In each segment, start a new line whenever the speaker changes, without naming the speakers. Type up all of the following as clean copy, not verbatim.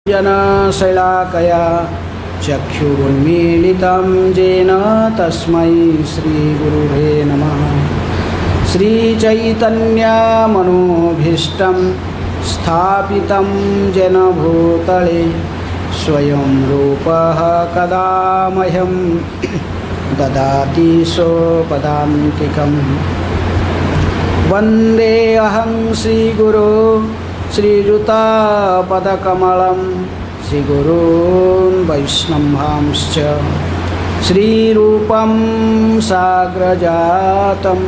जनशैलाकया चक्षुरुन्मीलितं येन तस्मै श्रीगुरुवे नमः। श्रीचैतन्यमनोभीष्टं स्थापितं येन भूतले स्वयं रूपः कदा मह्यं ददाति स्वपदान्तिकम्। वन्देऽहं श्रीगुरो श्रीयुतापदकमलं श्रीगुरून् वैष्णवांश्च श्रीरूपं साग्रजातं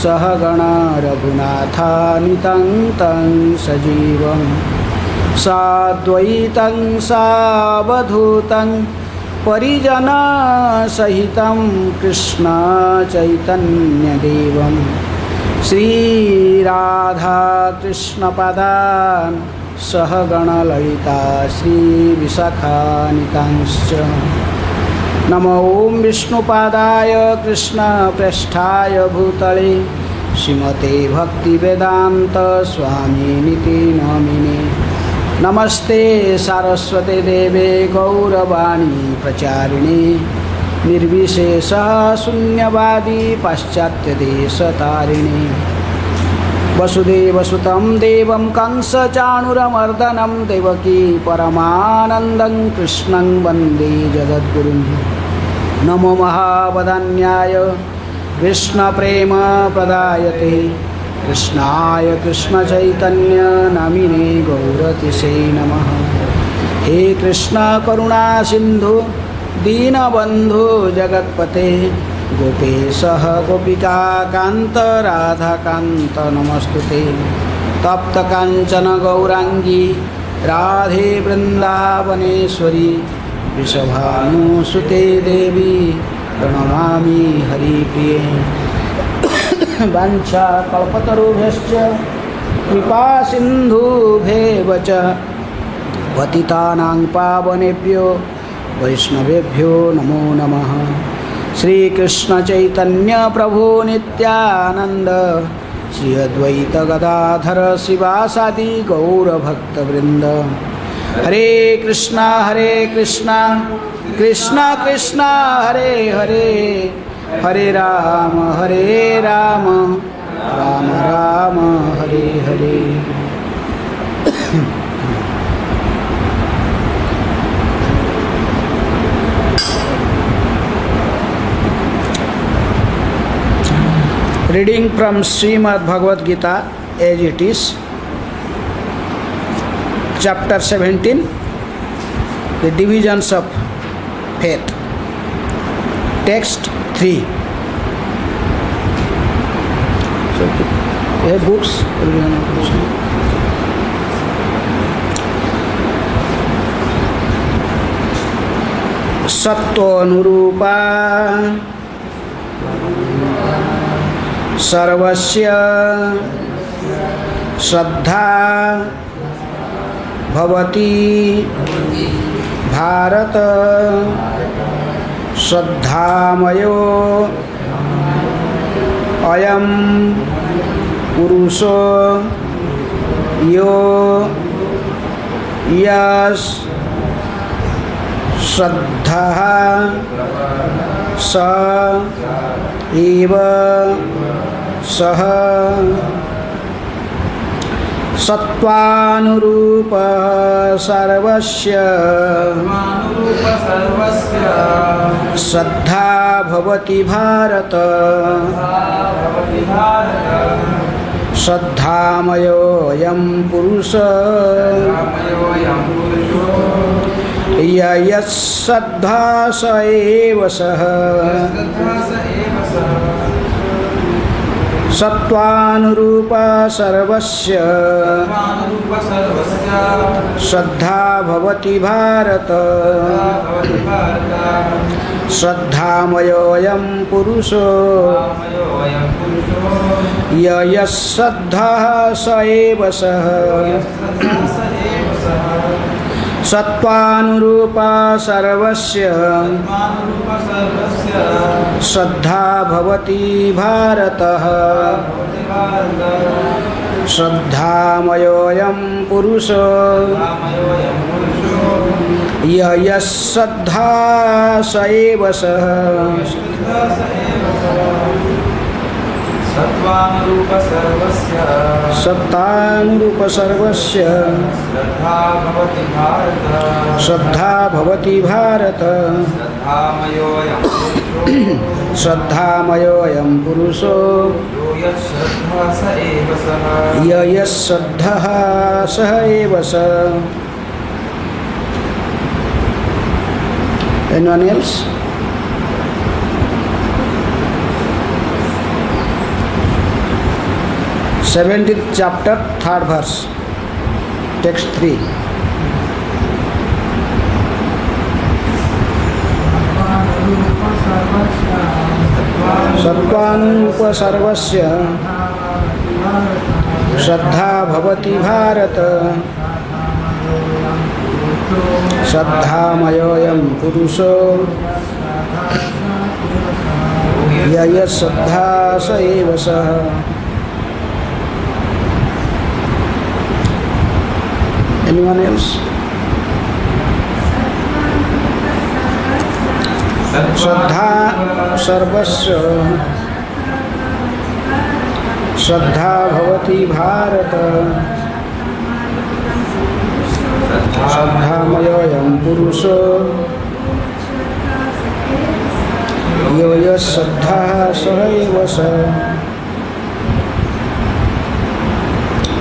सहगण रघुनाथान्वितं तं सजीवं साद्वैतं सावधूतं परिजनसहितं कृष्ण चैतन्यदेवं श्रीराधा कृष्णपदान् सहगणललिता श्रीविशाखान्वितांश्च। नमो ॐ विष्णुपादाय कृष्णप्रेष्ठाय भूतले श्रीमते भक्तिवेदान्त स्वामिनिति नामिने। नमस्ते सारस्वते देवे गौरवाणी प्रचारिणे निर्विशेष शून्यवादी पाश्चात्यदेशतारिणे। वसुदेवसुतं देवं कंसचाणूरमर्दनं देवकी परमानन्दं कृष्णं वन्दे जगद्गुरुं। नमो महावदान्याय कृष्णप्रेमप्रदायते कृष्णाय कृष्णचैतन्य नामिने गौरतिसे नमः। हे कृष्ण करुणा सिन्धु दीनबन्धु जगत्पते गोपेशः गोपिकान्त राधाकान्त नमस्तुते। तप्तकाञ्चन गौराङ्गी राधे वृन्दावनेश्वरी वृषभानुसुते देवी प्रणमामि हरिप्रिये। वाञ्छाकल्पतरुभ्यश्च कृपासिन्धुभ्येव च पतितानां पावनेभ्यो वैष्णवेभ्यो नमो नमः। श्रीकृष्ण चैतन्य प्रभु नित्यानंद श्री अद्वैत गदाधर शिवासादि गौरभक्तवृंद। हरे कृष्णा कृष्णा कृष्णा हरे हरे, हरे Ram Ram Ram Hare Hare. Reading from Srimad Bhagavad Gita as it is, chapter 17, the divisions of faith. Text 3. So, have books? Sattva-anurupa सर्वस्य श्रद्धा भवति भारत। श्रद्धामयो अयं पुरुषो यो यस् श्रद्धः स एव सह। सत्वानुरूप सर्वस्य श्रद्धा भवति भारत। श्रद्धामयोऽयं पुरुष यश्रद्धा स एव सः। सत्वानुरूप सर्वस्य श्रद्धा भवति भारत। श्रद्धामयोऽयं पुरुषो यश्रद्धः स एव सः। सत्वानुरूप सर्वस्य श्रद्धा भवति भारतः। श्रद्धामयोऽयं पुरुषो ययश्रद्धा स एव सः
सत्त्वानुरूप सर्वस्य
सत्तानुरूप सर्वस्य
श्रद्धा भवति भारत
श्रद्धा भवति भारत
श्रद्धामयोऽयं पुरुषो
श्रद्धामयोऽयं पुरुषो
यो यच्छ्रद्धः स एव सः
ययश्रद्धः सः एव सः. Anyone else? Seventeenth chapter, third verse, text 3. सत्त्वानुरूप सर्वस्य श्रद्धा भवति भारत श्रद्धामयोऽयं पुरुषो ययश्रद्धा स एव सः. Anyone else? श्रद्धा सर्वस्य श्रद्धा भवति भारत श्रद्धामयोऽयं पुरुषो यो यश्रद्धः स एव सः.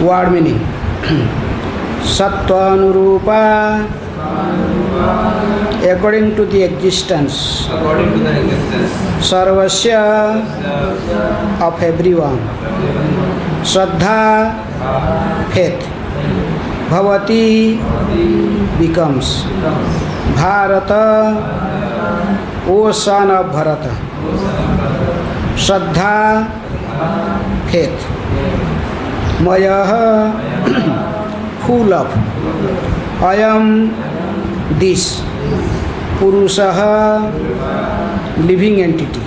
Word meaning. Sattvanurupa, according to the existence, sarvasya, of everyone, shraddha, faith, bhavati, becomes, bharata, O son of Bharata, shraddha, faith, mayah, full of, ayam, this, purushaha, living entity,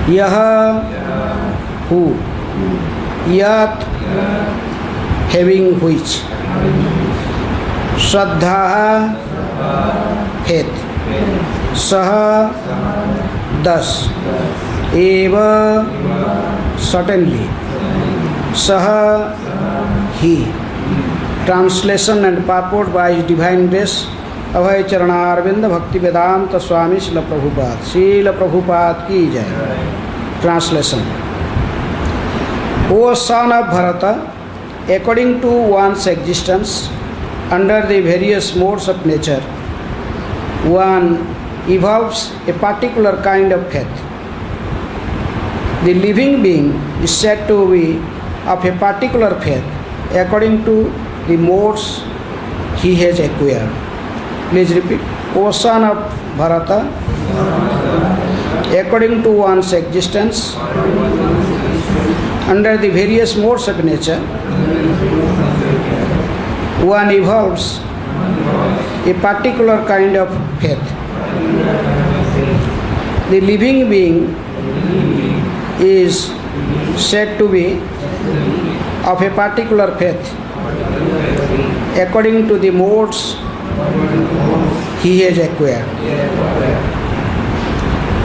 yaha, who, yat, having which, shraddha, faith, saha, thus, eva, certainly, saha, he. Translation and purport by His Divine Grace Abhay Charanarvinda Bhakti Vedanta Swami Srila Prabhupada. Srila Prabhupada ki jai. Translation. O son of Bharata, according to one's existence under the various modes of nature, one evolves a particular kind of faith. The living being is said to be of a particular faith according to the modes he has acquired. Please repeat. O son of Bharata, according to one's existence under the various modes of nature, one evolves a particular kind of faith. The living being is said to be of a particular faith according to the modes he has acquired.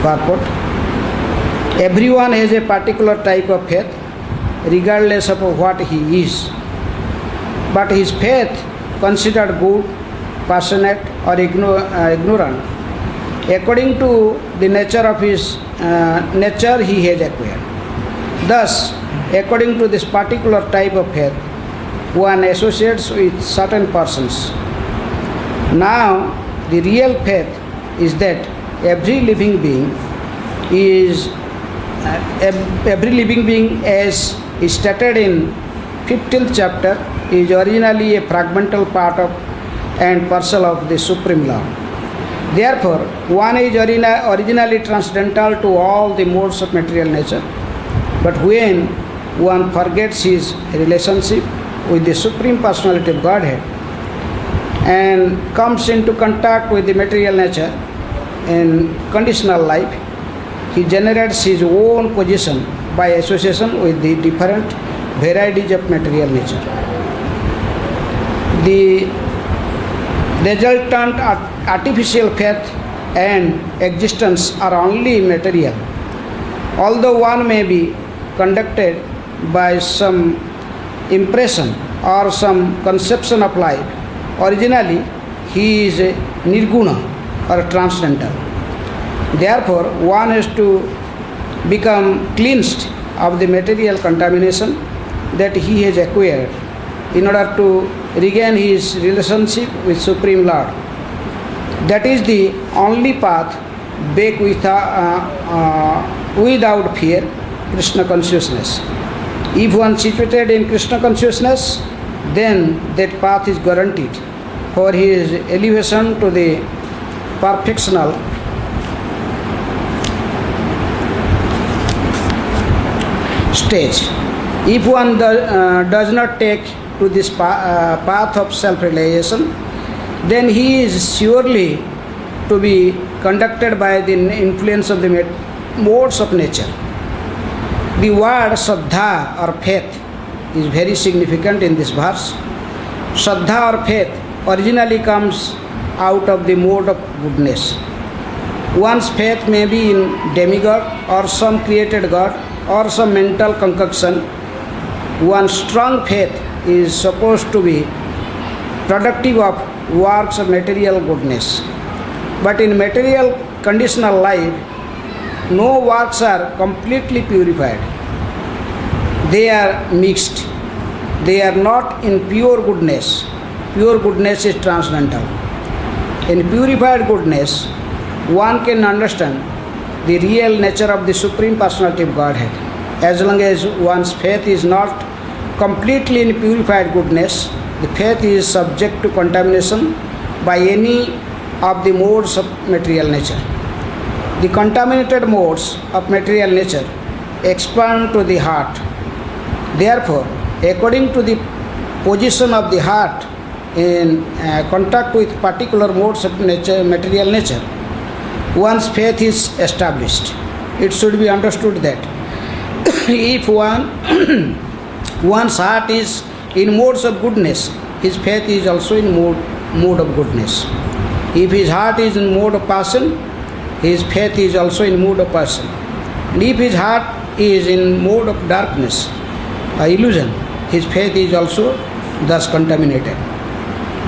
Purport. Everyone has a particular type of faith regardless of what he is. But his faith, considered good, passionate or ignorant, according to the nature of his nature he has acquired. Thus, according to this particular type of faith, one associates with certain persons. Now, the real faith is that every living being as is stated in 15th chapter is originally a fragmental part of and parcel of the Supreme Lord. Therefore, one is originally transcendental to all the modes of material nature. But when one forgets his relationship with the Supreme Personality of Godhead and comes into contact with the material nature in conditional life, he generates his own position by association with the different varieties of material nature. The Resultant artificial faith and existence are only material. Although one may be conducted by some impression or some conception of life, originally he is a nirguna or transcendental. Therefore, one has to become cleansed of the material contamination that he has acquired in order to regain his relationship with Supreme Lord. That is the only path back without fear, Krishna consciousness. If one situated in Krishna consciousness, then that path is guaranteed for his elevation to the perfectional stage. If one does not take to this path of self-realization, then he is surely to be conducted by the influence of the modes of nature. The word Shraddha or faith is very significant in this verse. Shraddha or faith originally comes out of the mode of goodness. One's faith may be in demigod or some created god or some mental concoction. One's strong faith is supposed to be productive of works of material goodness. But in material conditional life, no works are completely purified. They are mixed. They are not in pure goodness. Pure goodness is transcendental. In purified goodness, one can understand the real nature of the Supreme Personality of Godhead. As long as one's faith is not completely in purified goodness, the faith is subject to contamination by any of the modes of material nature. The contaminated modes of material nature expand to the heart. Therefore, according to the position of the heart in contact with particular modes of nature, material nature, one's faith is established. It should be understood that if one's heart is in modes of goodness, his faith is also in mode of goodness. If his heart is in mode of passion, his faith is also in mode of passion. And if his heart is in mode of darkness, illusion, his faith is also thus contaminated.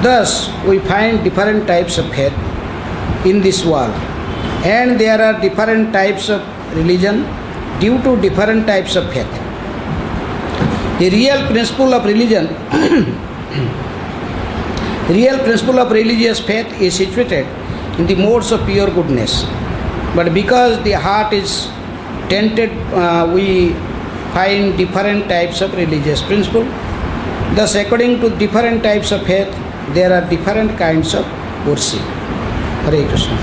Thus, we find different types of faith in this world, and there are different types of religion due to different types of faith. The real principle of religion, real principle of religious faith is situated in the modes of pure goodness. But because the heart is tainted, we find different types of religious principle. Thus, according to different types of faith, there are different kinds of worship. Hare Krishna.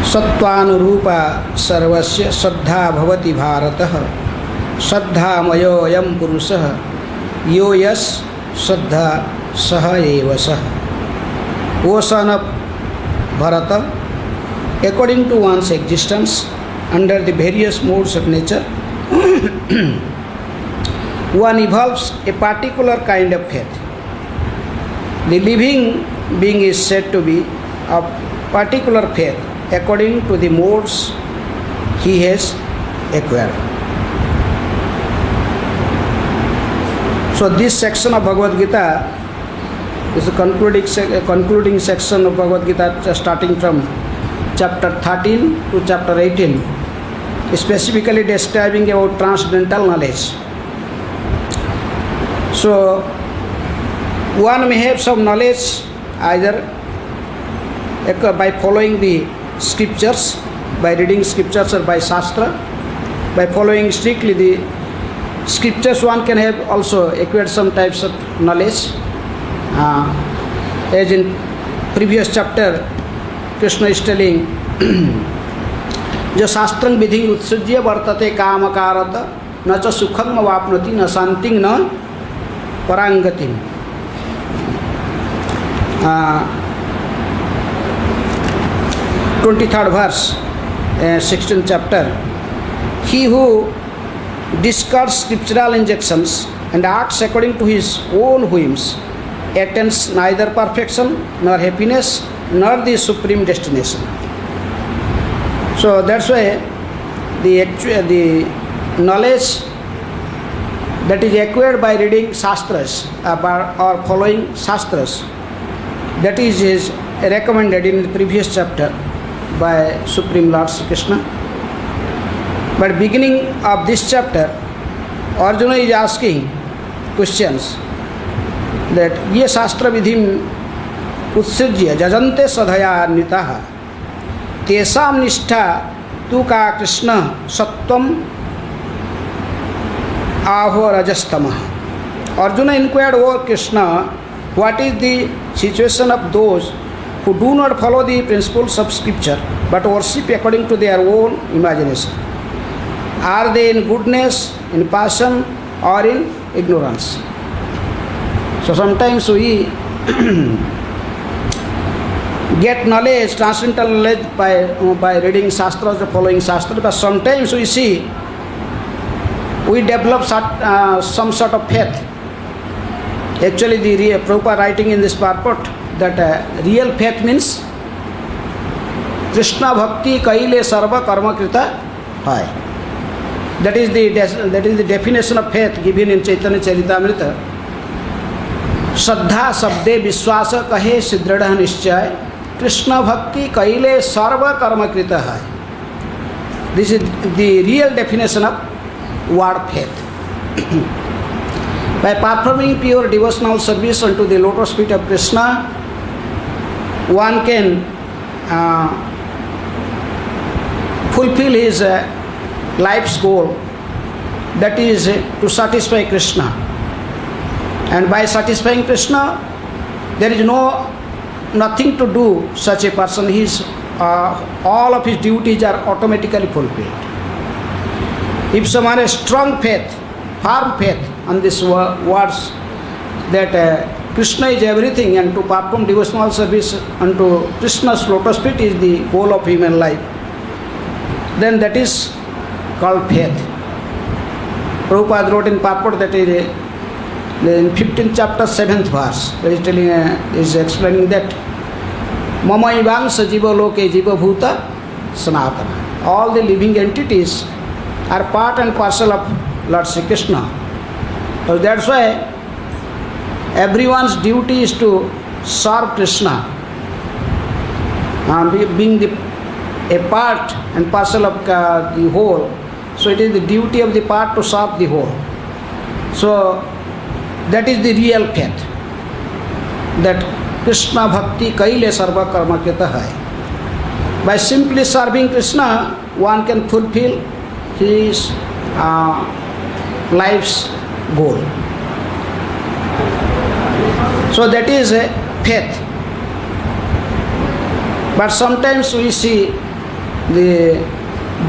सत्वानुरूपा सर्वस्य श्रद्धा भवति भारतः श्रद्धामयोऽयं पुरुषः यो yes श्रद्धा सह एव सः. O son of Bharata, according to one's existence under the various modes of nature, one evolves a particular kind of faith. The living being is said to be of particular faith according to the modes he has acquired. So this section of Bhagavad Gita is a concluding section of Bhagavad Gita, starting from chapter 13 to chapter 18, specifically describing about transcendental knowledge. So one may have some knowledge either by following the scriptures, by reading scriptures, or by Shastra. By following strictly the scriptures, one can have also acquired some types of knowledge. As in previous chapter, Krishna is telling, जो शास्त्रं विधि उत्सृज्य वर्तते कामकारत न च सुखं वाप्नोति न शांतिं न परांगतिं. 23rd verse, 16th chapter. He who discards scriptural injunctions and acts according to his own whims attains neither perfection nor happiness nor the supreme destination. So that's why the knowledge that is acquired by reading shastras or following shastras, that is recommended in the previous chapter by Supreme Lord Sri Krishna. But beginning of this chapter, Arjuna is asking questions that ye shastra vidhim utsrijya jajante sadhaya nitaha tesam nishtha tu ka Krishna sattvam aho rajastamaha. Arjuna inquired, O Krishna, what is the situation of those who do not follow the principles of scripture but worship according to their own imagination? Are they in goodness, in passion, or in ignorance? So sometimes we get knowledge, transcendental knowledge by reading shastras or following shastras, but sometimes we see we develop some sort of faith. Actually, the Prabhupada writing in this purport that real faith means Krishna Bhakti Kaile Sarva Karma Krita Hai. That is the definition of faith given in Chaitanya Charitamrita. Shraddha Sabde Vishwasa Kahe Siddradha Nishchay Krishna Bhakti Kaile Sarva Karma Krita Hai. This is the real definition of word faith. By performing pure devotional service unto the lotus feet of Krishna, one can fulfill his life's goal, that is to satisfy Krishna. And by satisfying Krishna, there is nothing to do such a person. All of his duties are automatically fulfilled. If someone has strong faith, firm faith on these words that Krishna is everything and to perform devotional service unto Krishna's lotus feet is the goal of human life, then that is called faith. Prabhupada wrote in purport that in 15th chapter 7th verse, is explaining that Mama Ivangsa Jiva Loke Jiva Bhuta Sanatana. All the living entities are part and parcel of Lord Sri Krishna. So that's why everyone's duty is to serve Krishna, being a part and parcel of the whole. So it is the duty of the part to serve the whole. So that is the real faith, that Krishna Bhakti Kaile Sarva Karma Krita Hai. By simply serving Krishna, one can fulfill his life's goal. So that is a faith. But sometimes we see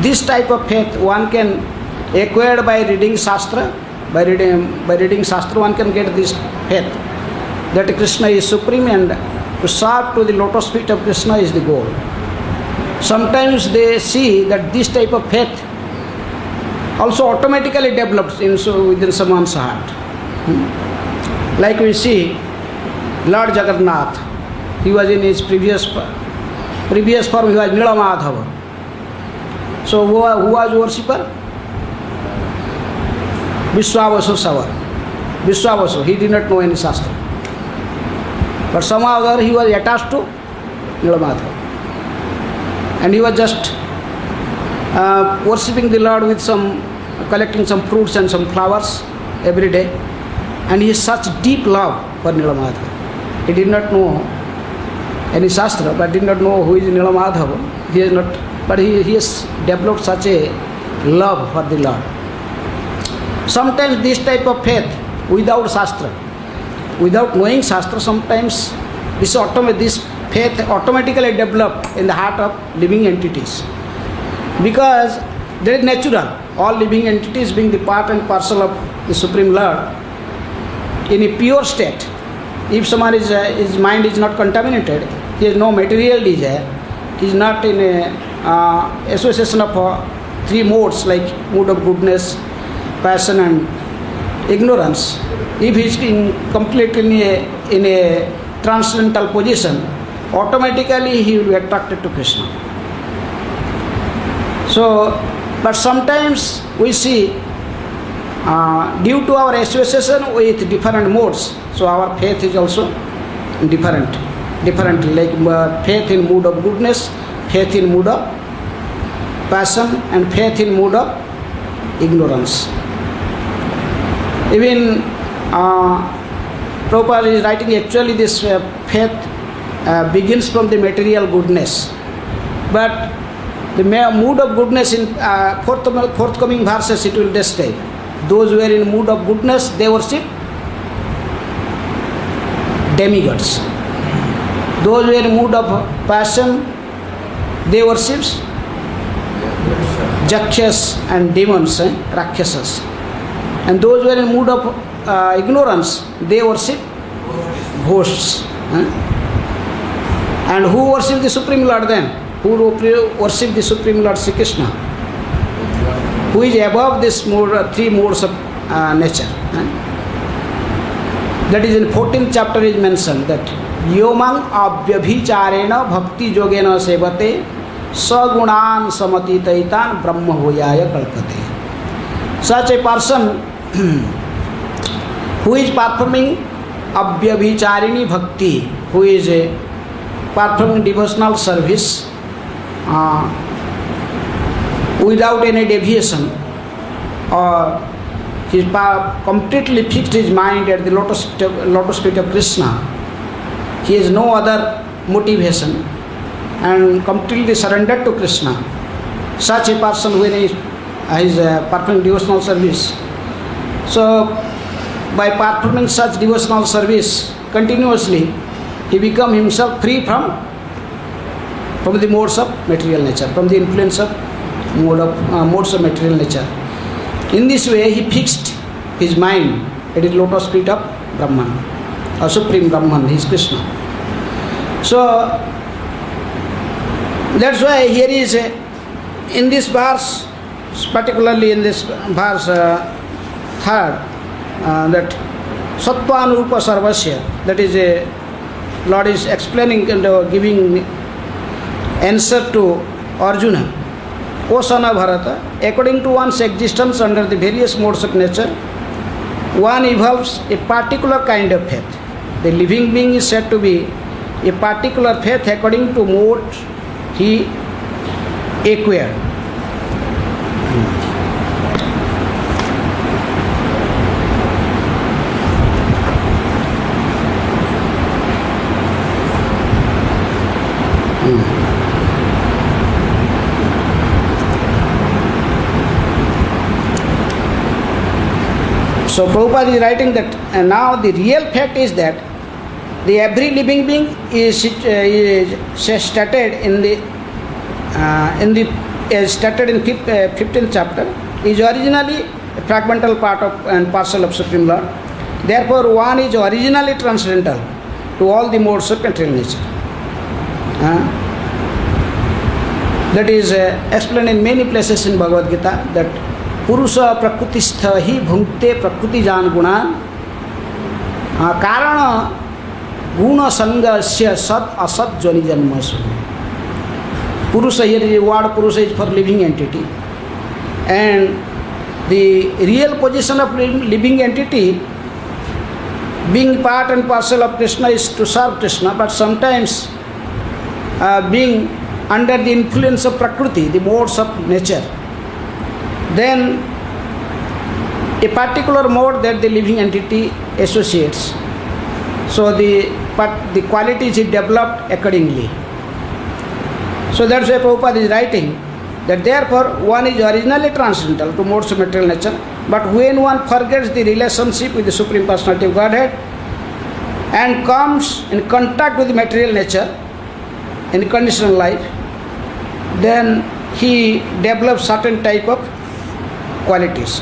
this type of faith one can acquire by reading Shastra. By reading Shastra one can get this faith that Krishna is supreme and to serve to the lotus feet of Krishna is the goal. Sometimes they see that this type of faith also automatically develops within someone's heart. Like we see Lord Jagannath, he was in his previous form, he was Nilamadhava. So who was worshipper? Vishwavasu Savar. Vishwavasu, he did not know any Shastra. But somehow or other he was attached to Nilamadhava. And he was just worshipping the Lord with collecting some fruits and some flowers every day. And he has such deep love for Nilamadhava. He did not know any Shastra, but did not know who is Nilamadhava. He has not, but he has developed such a love for the Lord. Sometimes this type of faith without Shastra, without knowing Shastra, sometimes this faith automatically develops in the heart of living entities. Because there is natural, all living entities being the part and parcel of the Supreme Lord, in a pure state. If someone his mind is not contaminated, he has no material desire, he is not in a association of three modes like mood of goodness, passion and ignorance, if he is completely in a transcendental position, automatically he will be attracted to Krishna. So, but sometimes we see due to our association with different modes, so our faith is also different, like faith in mood of goodness, faith in mood of passion, and faith in mood of ignorance. Even Prabhupada is writing, actually this faith begins from the material goodness, but the mood of goodness in forthcoming verses it will describe. Those who are in mood of goodness, they worship demigods. Those who are in mood of passion, they worship Jakshas and demons, Rakshasas. And those who are in mood of ignorance, they worship ghosts. And who worship the Supreme Lord then? Who worship the Supreme Lord Sri Krishna? Who is above this three modes of nature. That is in 14th chapter is mentioned that Yomang abhyabhicharena bhakti yogena sevate sagunan samatitaitan brahma hoyaya kalpate. Such a person who is performing abhyabhicharini bhakti, who is performing devotional service without any deviation, or he completely fixed his mind at the lotus feet of Krishna. He has no other motivation and completely surrendered to Krishna. Such a person when he is performing devotional service, so by performing such devotional service continuously, he becomes himself free from the modes of material nature, from the influence of modes of material nature. In this way, he fixed his mind at the lotus feet of Brahman, or Supreme Brahman, he is Krishna. So, that's why here is, in this verse, particularly in this verse 3rd, that Sattvanurupa Sarvasya, that is Lord is explaining and giving answer to Arjuna. O son of Bharata, according to one's existence under the various modes of nature, one evolves a particular kind of faith. The living being is said to be a particular faith according to mode he acquired. So Prabhupada is writing that now the real fact is that the every living being is stated in the stated in 15th chapter, is originally a fragmental part of and parcel of Supreme Lord. Therefore, one is originally transcendental to all the modes of material nature. That is explained in many places in Bhagavad Gita, that Purusha prakrutistha hi bhunkte prakriti jan gunan karana guna sangasya sat asat jani janmasu. Purusha, here the word Purusha is for living entity, and the real position of living entity, being part and parcel of Krishna, is to serve Krishna, but sometimes being under the influence of Prakriti, the modes of nature, then a particular mode that the living entity associates. So the qualities is developed accordingly. So that's why Prabhupada is writing that therefore one is originally transcendental to modes of material nature, but when one forgets the relationship with the Supreme Personality of Godhead and comes in contact with the material nature in conditional life, then he develops certain type of qualities.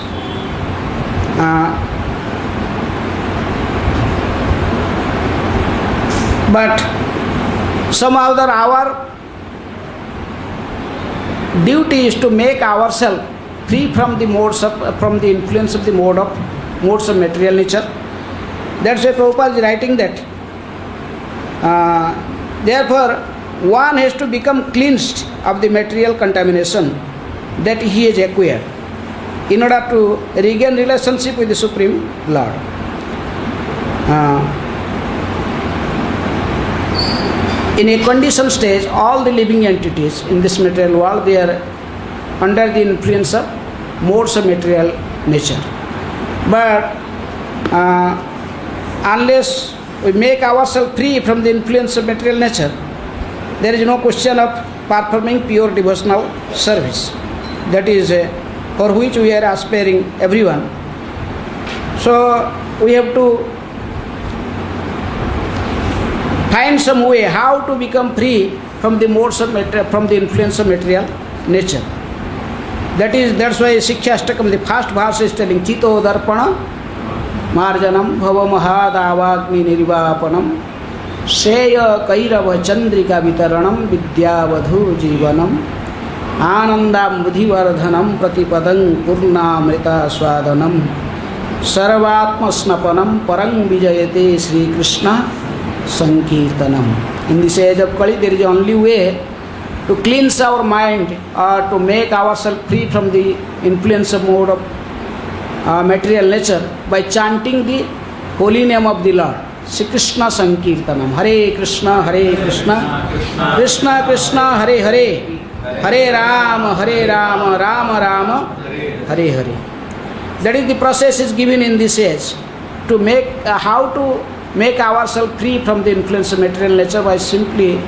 But somehow our duty is to make ourselves free from the modes of, from the influence of the mode of modes of material nature. That's why Prabhupada is writing that. Therefore, one has to become cleansed of the material contamination that he has acquired in order to regain relationship with the Supreme Lord. In a conditioned stage, all the living entities in this material world, they are under the influence of modes of material nature. But unless we make ourselves free from the influence of material nature, there is no question of performing pure devotional service. That is for which we are aspiring everyone. So we have to find some way how to become free from the modes of from the influence of material nature. That's why Sikhyastakam, the first verse is telling Chito Darpana Marjanam Bhava Mahadavagni Nirvapanam Sheya Kairava Chandrika Vitaranam Vidyavadhu Jivanam Anandam Budhivardhanam Pratipadam Purnamrita Swadanam Sarvatma Snapanam Parang Vijayate Sri Krishna Sankirtanam. In this age of Kali, there is only way to cleanse our mind or to make ourselves free from the influence of mode of material nature by chanting the holy name of the Lord. Sri Krishna Sankirtanam. Hare Krishna, Krishna Krishna, Hare Hare, Hare Rama, Rama Rama, Hare Hare. That is the process is given in this age to make how to make ourselves free from the influence of material nature by simply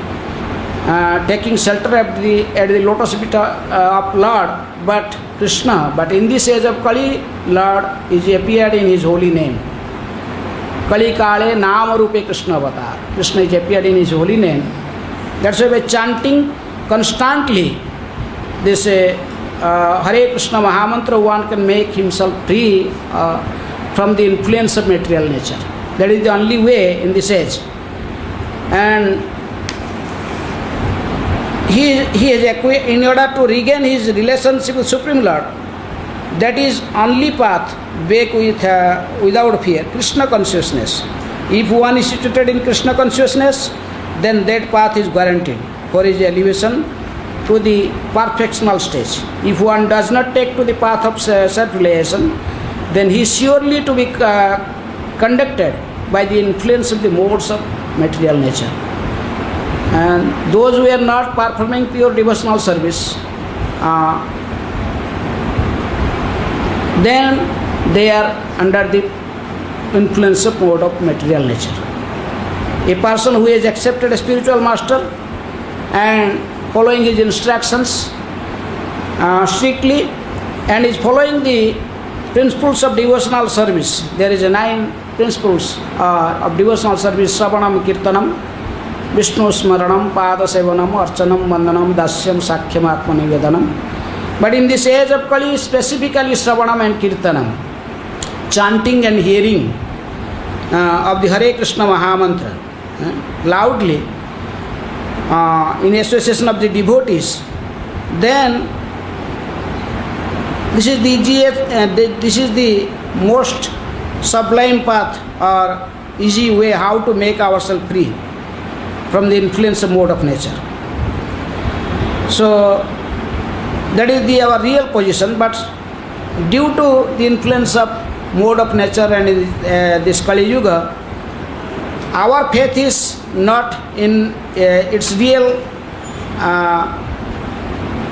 taking shelter at the lotus feet of Lord, but Krishna. But in this age of Kali, Lord is appeared in His holy name. Kali Kale Nama Rupe Krishna Avatar. Krishna is appeared in His holy name. That's why by chanting constantly this Hare Krishna Mahamantra, one can make himself free from the influence of material nature. That is the only way in this age. And he has in order to regain his relationship with Supreme Lord, that is only path back without fear, Krishna consciousness. If one is situated in Krishna consciousness, then that path is guaranteed for his elevation to the perfectional stage. If one does not take to the path of self-realization, then he is surely to be conducted by the influence of the modes of material nature. And those who are not performing pure devotional service, then they are under the influence of mode of material nature. A person who has accepted a spiritual master and following his instructions strictly and is following the principles of devotional service. There is 9 principles of devotional service: Sravanam, Kirtanam, Vishnu Smaranam, Pada Sevanam, Archanam, Vandanam, Dasyam, Sakhyam, Atma Nivedanam. But in this age of Kali, specifically Sravanam and Kirtanam, chanting and hearing of the Hare Krishna Mahamantra loudly in association of the devotees, then this is the easiest, this is the most sublime path or easy way how to make ourselves free from the influence of mode of nature. So that is our real position, but due to the influence of mode of nature and this Kali Yuga, our faith is not in its real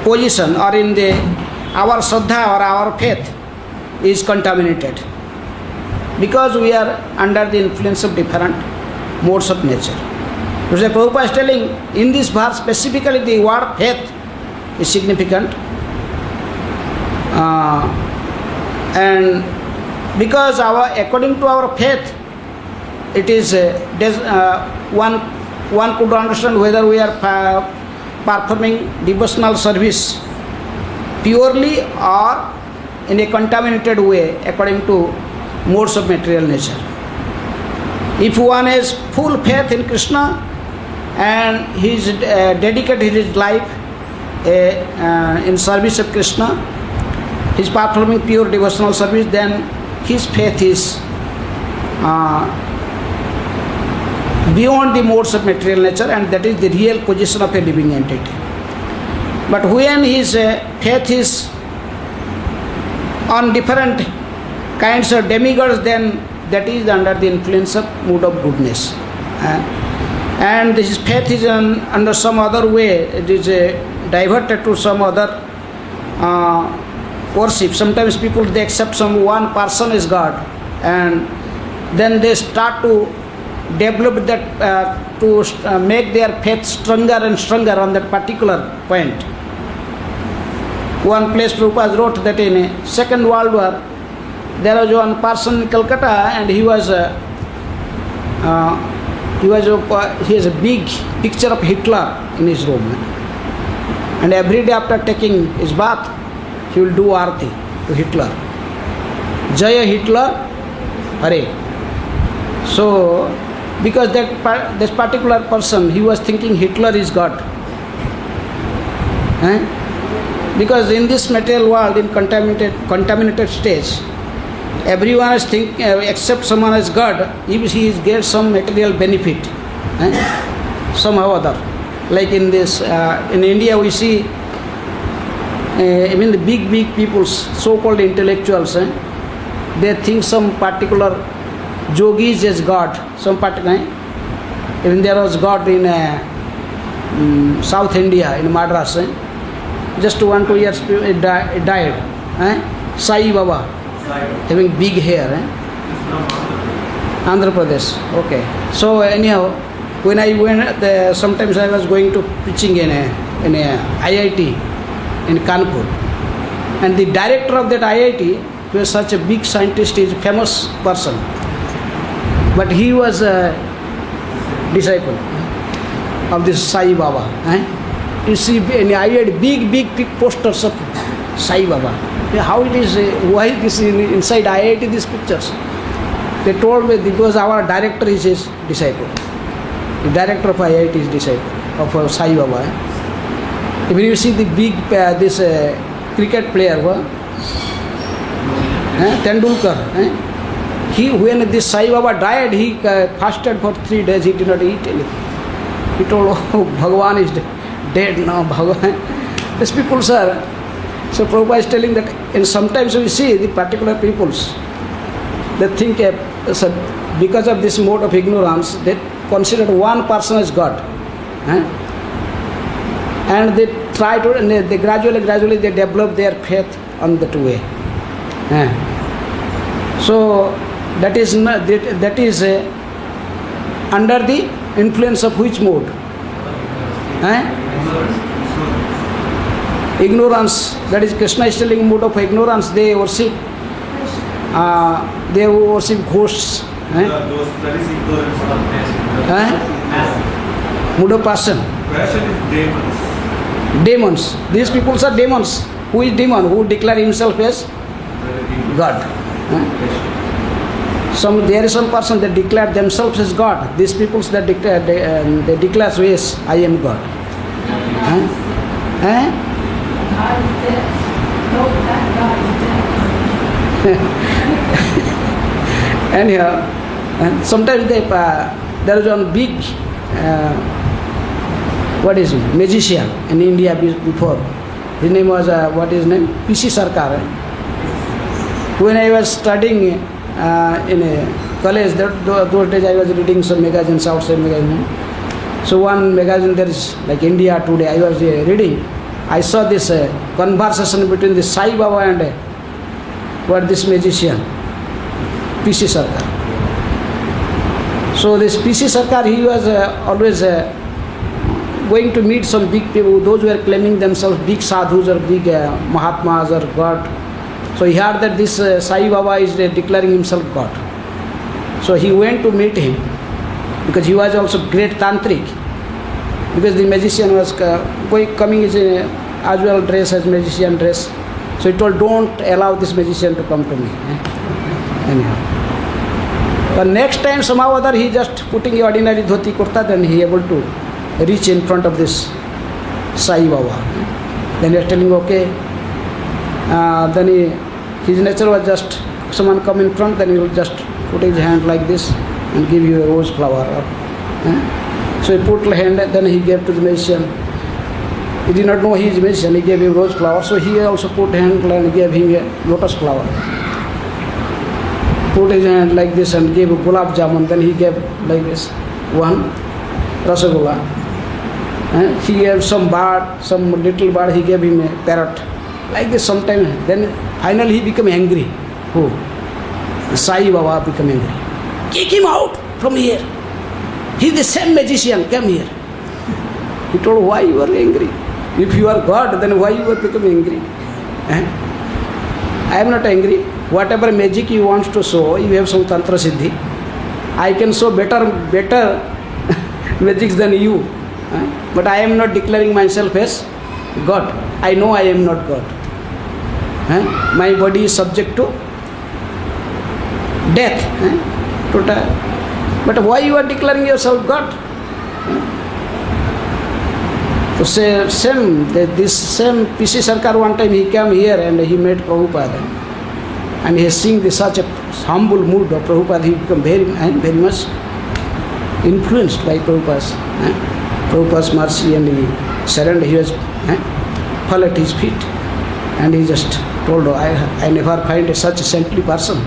position, or in our Shraddha or our faith is contaminated, because we are under the influence of different modes of nature. So Prabhupada is telling in this verse specifically the word faith is significant, and because according to our faith, it is one could understand whether we are performing devotional service purely or in a contaminated way according to modes of material nature. If one has full faith in Krishna and he is dedicated his life in service of Krishna, he is performing pure devotional service, then his faith is beyond the modes of material nature, and that is the real position of a living entity. But when his faith is on different kinds of demigods, then that is under the influence of mood of goodness. And his faith is under some other way, it is diverted to some other worship. Sometimes people, they accept some one person is God, and then they start to develop that to make their faith stronger and stronger on that particular point. One place Prabhupada wrote that in a Second World War, there was one person in Calcutta, and he has a big picture of Hitler in his room. And every day after taking his bath, he will do arati to Hitler. Jaya Hitler, Hare. So, because this particular person, he was thinking Hitler is God. Because in this material world, in contaminated stage, everyone is thinking, except someone as God, if he gets some material benefit, somehow or other. Like in this, in India, we see even the big peoples, so-called intellectuals, they think some particular yogis as God, some particular. Even there was God in South India, in Madras. Just 1-2 years it died. Sai Baba, having big hair. Andhra Pradesh. Okay. So anyhow, when I went, sometimes I was going to preaching in a IIT in Kanpur, and the director of that IIT, he was such a big scientist, he is a famous person, but he was a disciple of this Sai Baba. You see, and I had big posters of Sai Baba. How it is, why this inside IIT, these pictures? They told me because our director is his disciple. The director of IIT is disciple of Sai Baba. If you see the big, this cricket player, Tendulkar, when this Sai Baba died, he fasted for 3 days, he did not eat anything. He told, oh, Bhagavan is dead now, Bhagavan. These people, sir. So Prabhupada is telling that, and sometimes we see the particular peoples, they think because of this mode of ignorance, they consider one person as God. And they try to, and they gradually they develop their faith on that way. So that is under the influence of which mode? Ignorance. That is, Krishna is telling mode of ignorance. They worship ghosts.
That is ignorance.
Mood of passion.
Passion is
Demons. These people are demons. Who is demon? Who declare himself as God. There is some person that declare themselves as God. These people that declare, they declare, so yes, I am God. Anyhow, sometimes there is one big, magician in India before. His name was, what is his name? P.C. Sarkar. When I was studying in a college, those days I was reading some magazines, outside magazines. So one magazine, there is like India Today, I was reading. I saw this conversation between the Sai Baba and this magician, P.C. Sarkar. So this P.C. Sarkar, he was always going to meet some big people, those who were claiming themselves big sadhus or big Mahatmas or God. So he heard that this Sai Baba is declaring himself God. So he went to meet him, because he was also great tantric. Because the magician was coming in as well dress as magician dress. So he told, don't allow this magician to come to me. Anyhow. But next time somehow or other he just putting the ordinary dhoti kurta, then he able to reach in front of this Sai Baba. Then he was telling, okay. Then his nature was just someone come in front, then he will just put his hand like this and give you a rose flower. So he put hand, then he gave to the magician. He did not know he is a magician, he gave him rose flower. So he also put hand and gave him a lotus flower. Put his hand like this and gave a gulab jamun, then he gave like this, one rasagola. He gave some bird, some little bird, he gave him a parrot. Like this sometimes. Then finally he became angry. Who? Sai Baba became angry. Kick him out from here. He is the same magician, come here. He told, why you are angry? If you are God, then why you are becoming angry? I am not angry. Whatever magic you want to show, you have some tantra siddhi. I can show better magics than you. But I am not declaring myself as God. I know I am not God. My body is subject to death. But why you are declaring yourself God? So this same PC Sarkar one time he came here and he met Prabhupada. And he has seen such a humble mood of Prabhupada. He became very much influenced by Prabhupada's mercy, and he surrendered. He was fell at his feet, and he just told, I never find such a saintly person.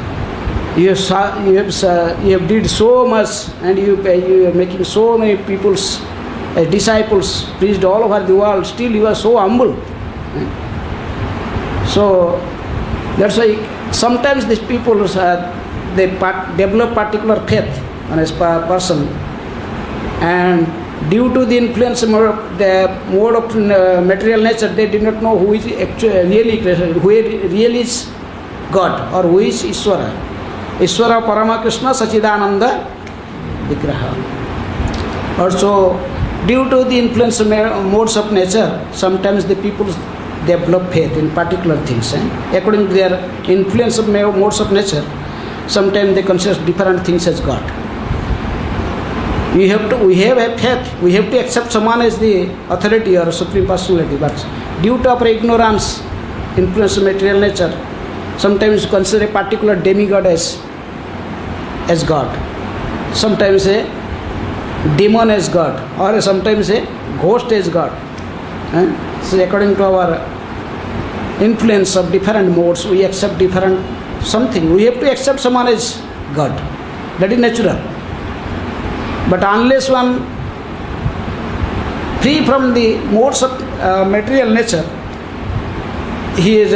You have did so much, and you are making so many people's disciples, preached all over the world. Still you are so humble. So that's why sometimes these people they develop particular faith on a person, and due to the influence of the mode of material nature, they did not know who is actually really is God or who is Ishvara. Ishvara Parama Krishna Sachidananda Vigraha. Also, due to the influence of modes of nature, sometimes the people develop faith in particular things. According to their influence of modes of nature, sometimes they consider different things as God. We have a faith, we have to accept someone as the authority or supreme personality, but due to our ignorance, influence of material nature, sometimes consider a particular demigod as God, sometimes a demon as God, or sometimes a ghost as God. So according to our influence of different modes, we accept different something. We have to accept someone as God. That is natural. But unless one free from the modes of material nature, his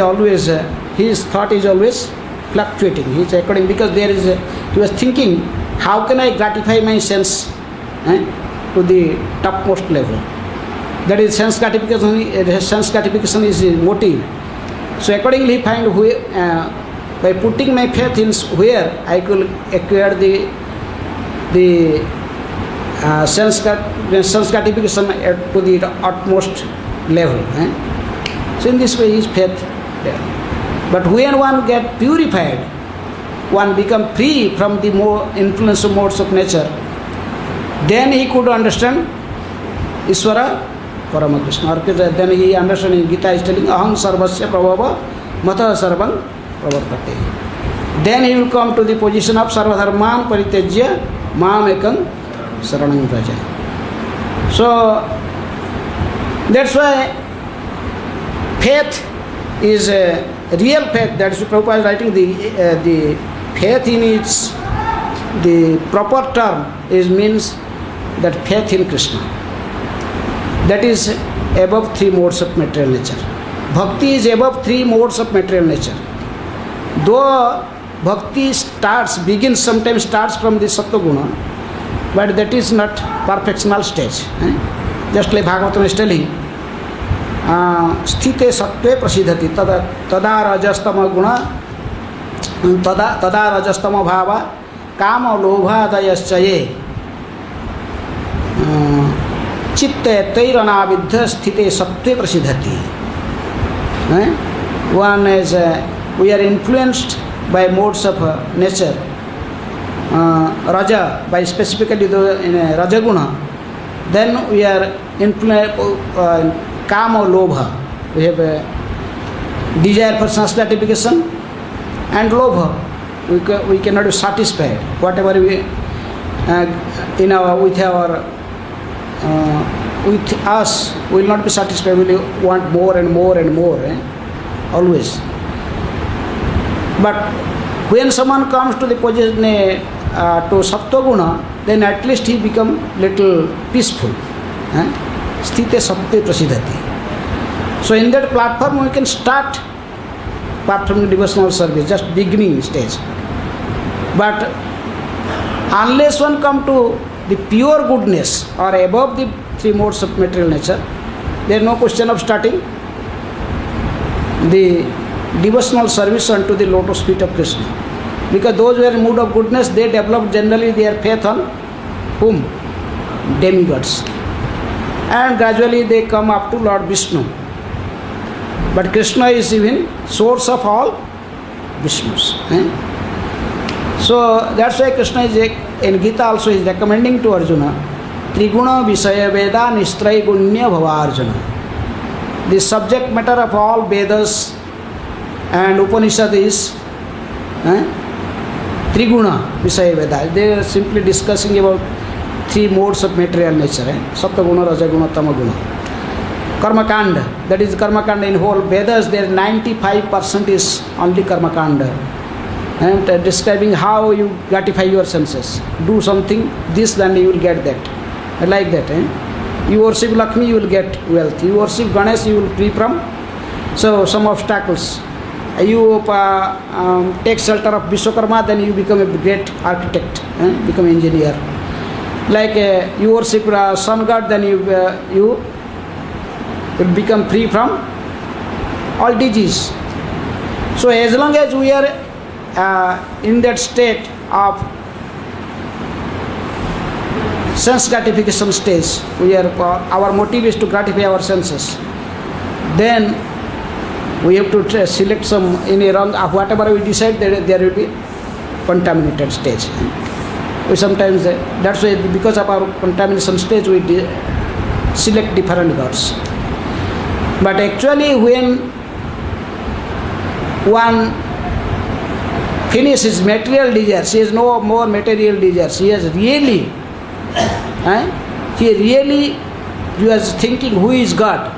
thought is always fluctuating. He is according, because he was thinking, how can I gratify my sense to the topmost level? That is sense gratification. Sense gratification is his motive. So accordingly, he find by putting my faith in where I could acquire the sense gratification to the utmost level. So in this way, his faith there. But when one get purified, one become free from the more influence of modes of nature, then he could understand Ishvara Paramakrishna. Then he understand in Gita is telling, Aham sarvasya prabhava matah sarvam pravartate. Then he will come to the position of sarvadharman paritejya mam ekam saranam vraja. So that's why faith is a real faith. That is Prabhupada is writing the faith in its the proper term means that faith in Krishna. That is above three modes of material nature. Bhakti is above three modes of material nature. Though bhakti sometimes starts from the sattva guna, but that is not perfectional stage. Just like Bhagavatam is telling, sthite sattve prasidhati tada rajastama guna tada rajastama bhava kama lobha dayaschaye chitte tairanavidha sthite sattve prasidhati. One is we are influenced by modes of nature, raja, by specifically in rajaguna. Then we are influenced kama lobha. We have a desire for sense gratification and lobha. we cannot be satisfied. Whatever we with us, we will not be satisfied. We will want more and more and more, always. But when someone comes to the position to Sattva-guna, then at least he become little peaceful. Sthite sattve prasidhati. So in that platform we can start performing devotional service, just beginning stage. But unless one come to the pure goodness or above the three modes of material nature, there is no question of starting the devotional service unto the lotus feet of Krishna. Because those who are in mood of goodness, they develop generally their faith on whom? Demigods. And gradually they come up to Lord Vishnu. But Krishna is even source of all Vishnus. So that's why Krishna is in Gita also is recommending to Arjuna, Triguna Visaya Veda Nistrai Gunya Bhava Arjuna. The subject matter of all Vedas and Upanishad is Triguna Visaya Veda. They are simply discussing about three modes of material nature, Sattva Guna, Raja Guna, Tama Guna. Karma Kanda, that is Karma Kanda in whole Vedas, there 95% is only Karma Kanda. And describing how you gratify your senses. Do something, this, then you will get that. Like that. You worship Lakshmi, you will get wealth. You worship Ganesh, you will free from some obstacles. You take shelter of Vishwakarma, then you become a great architect, become engineer. Like you worship sun god, then you will become free from all disease. So as long as we are in that state of sense gratification stage, our motive is to gratify our senses, then we have to select some in a wrong, whatever we decide, there will be contaminated stage. We sometimes, that's why because of our contamination stage, we select different gods. But actually when one finishes material desires, he has no more material desires, he has really, he was thinking who is God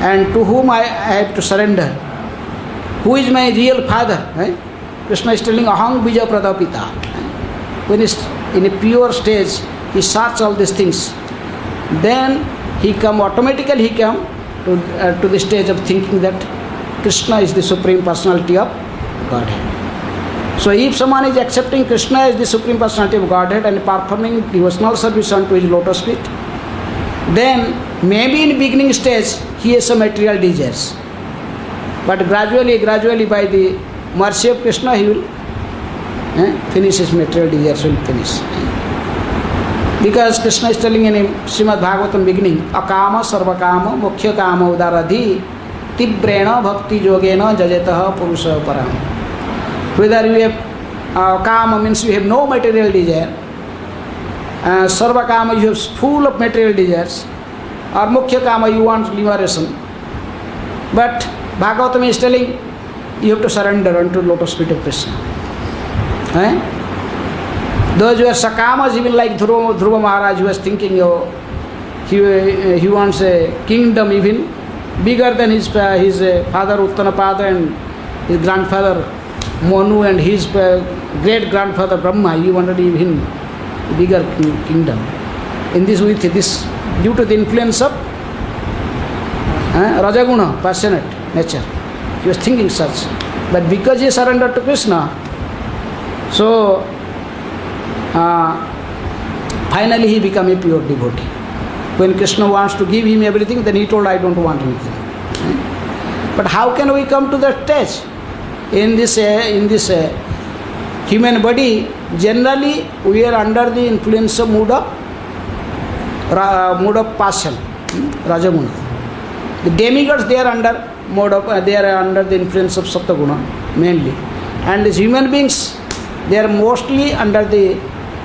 and to whom I have to surrender, who is my real father. Krishna is telling Aham Bija Pradapita. When he's in a pure stage, he searches all these things. Then he automatically come to the stage of thinking that Krishna is the Supreme Personality of Godhead. So if someone is accepting Krishna as the Supreme Personality of Godhead and performing devotional service unto his lotus feet, then maybe in beginning stage he has some material desires. But gradually by the mercy of Krishna, he will finish his material desires, will finish. Because Krishna is telling in Srimad Bhagavatam beginning, Akama Sarvakama Mukhya Kama Udaradhi Tibrena Bhakti Yogena Jajataha Purusha Param. Whether you have Kama means you have no material desire, Sarvakama you have full of material desires, or Mukhya Kama you want liberation. But Bhagavatam is telling you have to surrender unto lotus feet of Krishna. Those who are Sakamas, even like Dhruva Maharaj, who was thinking he wants a kingdom even bigger than his father Uttanapada and his grandfather Manu and his great grandfather Brahma. He wanted even bigger kingdom. In this, with this, due to the influence of Rajaguna, passionate nature, he was thinking such. But because he surrendered to Krishna, so finally he became a pure devotee. When Krishna wants to give him everything, then he told, I don't want anything. But how can we come to that stage? In this human body, generally we are under the influence of mood of passion, Rajaguna. The demigods, they are under the influence of Sattva-guna mainly, and these human beings, they are mostly under the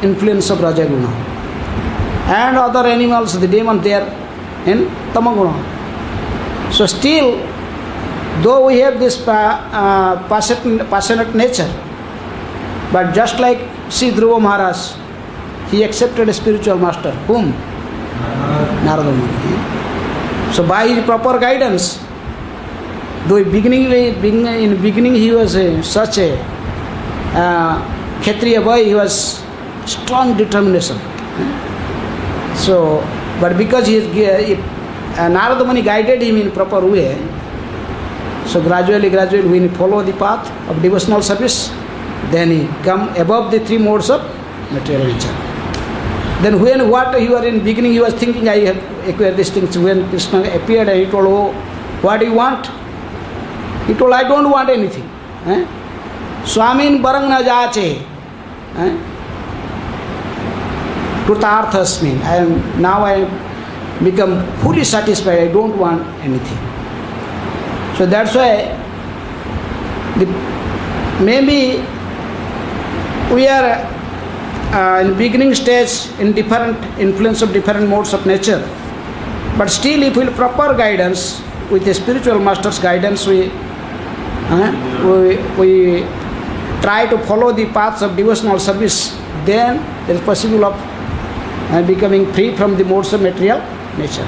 influence of Rajaguna. And other animals, the demons, they are in Tamaguna. So still Though we have this passionate nature, but just like Sri Dhruva Maharaj, he accepted a spiritual master. Whom? Narada Muni. So by his proper guidance, though in beginning he was such a Kshatriya boy, he was strong determination. So, but because Narada Muni guided him in proper way, so gradually when he follow the path of devotional service, then he come above the three modes of material nature. Then when what he was in beginning, he was thinking, I have acquired these things. When Krishna appeared, he told, oh, what do you want? He told, I don't want anything. Swamin barang na jache. Krutarthasmin. I become fully satisfied. I don't want anything. So that's why maybe we are in beginning stage in different influence of different modes of nature, but still if with proper guidance, with the spiritual master's guidance, we try to follow the paths of devotional service, then it is possible of becoming free from the modes of material nature.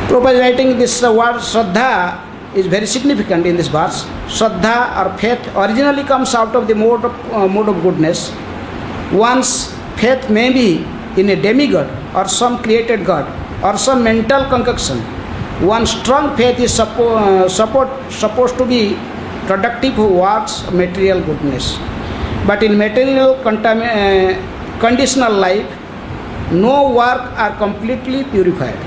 Prabhupada is writing this word Shraddha is very significant in this verse. Shraddha or faith originally comes out of the mode of goodness. One's faith may be in a demigod or some created god or some mental concoction. One strong faith is supposed to be productive towards material goodness. But in material conditional life, no work are completely purified.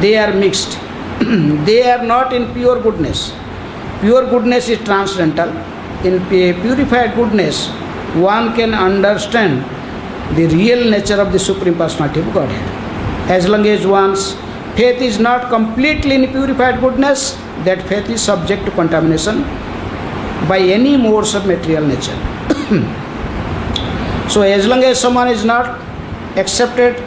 They are mixed. They are not in pure goodness. Pure goodness is transcendental. In purified goodness, one can understand the real nature of the Supreme Personality of Godhead. As long as one's faith is not completely in purified goodness, that faith is subject to contamination by any modes of material nature. So as long as someone is not accepted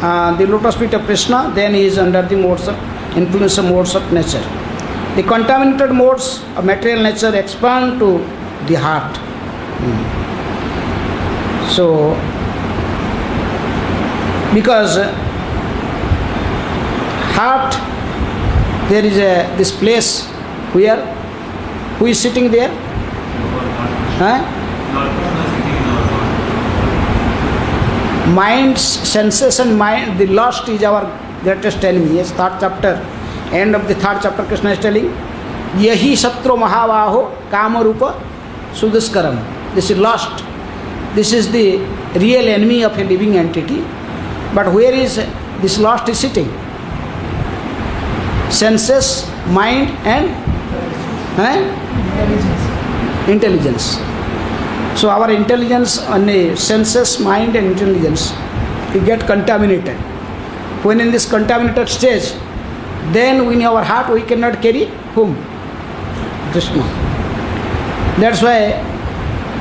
the lotus feet of Krishna, then he is under the modes of influence of modes of nature. The contaminated modes of material nature expand to the heart. So, because heart, there is this place where, who is sitting there? Mind's sensation, mind, the lust is our greatest enemy. Yes, third chapter, end of the third chapter, Krishna is telling, Yahi Satro Mahavaho Kamarupa Suduskaram. This is lust. This is the real enemy of a living entity. But where is this lust is sitting? Senses, mind and intelligence. So our intelligence and senses, mind and intelligence, we get contaminated. When in this contaminated stage, then in our heart we cannot carry whom? Krishna. That's why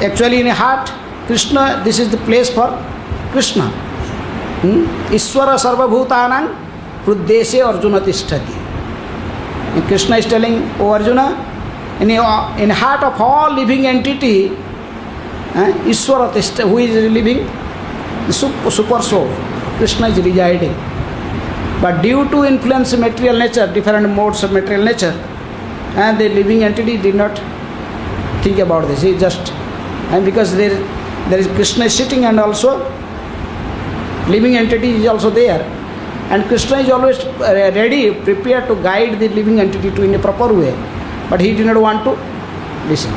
actually in a heart, Krishna, this is the place for Krishna. Iswara sarvabhutanang hruddeshe Arjuna tisthati. And Krishna is telling, O Arjuna, in the heart of all living entity, Iswara tisthati, who is living? The super soul. Krishna is residing. But due to influence of material nature, different modes of material nature, and the living entity did not think about this. He just, and because there is Krishna sitting and also living entity is also there. And Krishna is always ready, prepared to guide the living entity to in a proper way. But he did not want to listen.